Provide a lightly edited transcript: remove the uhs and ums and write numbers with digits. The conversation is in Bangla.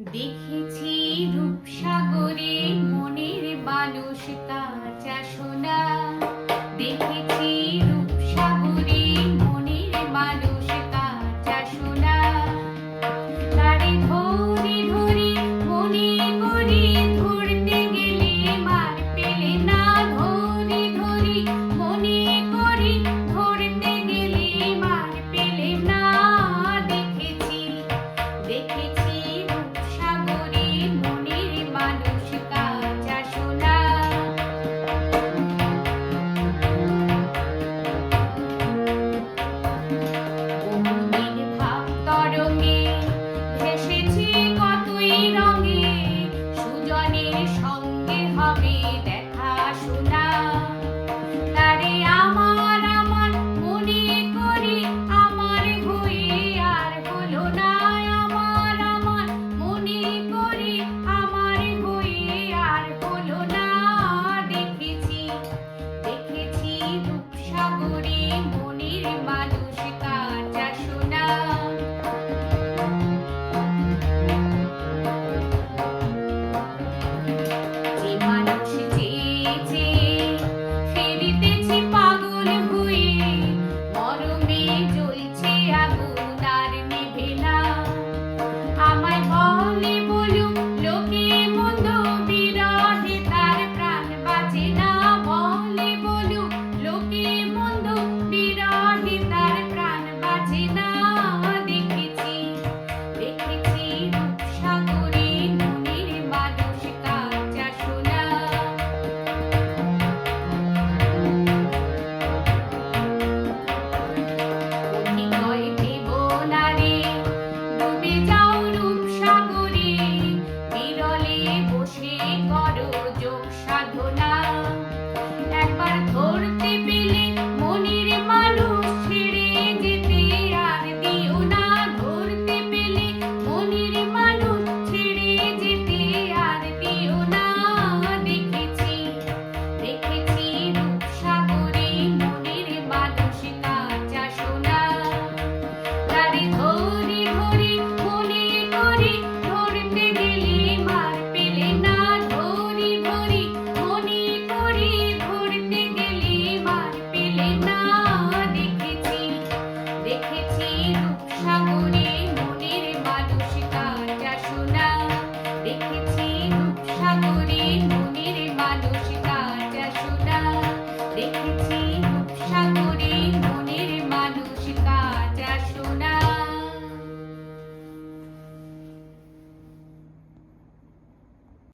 দেখেছি রূপসাগরে মনের বালস কাঁচা সোনা। দেখেছি রূপসাগরে মনের বালস কাঁচা সোনা। তারে ধরে ধরে মনে করে ধরতে গেলে মার পেলে না। ধরে ধরে মনে করে ধরতে গেলে মার পেলে না। দেখেছি দেখেছি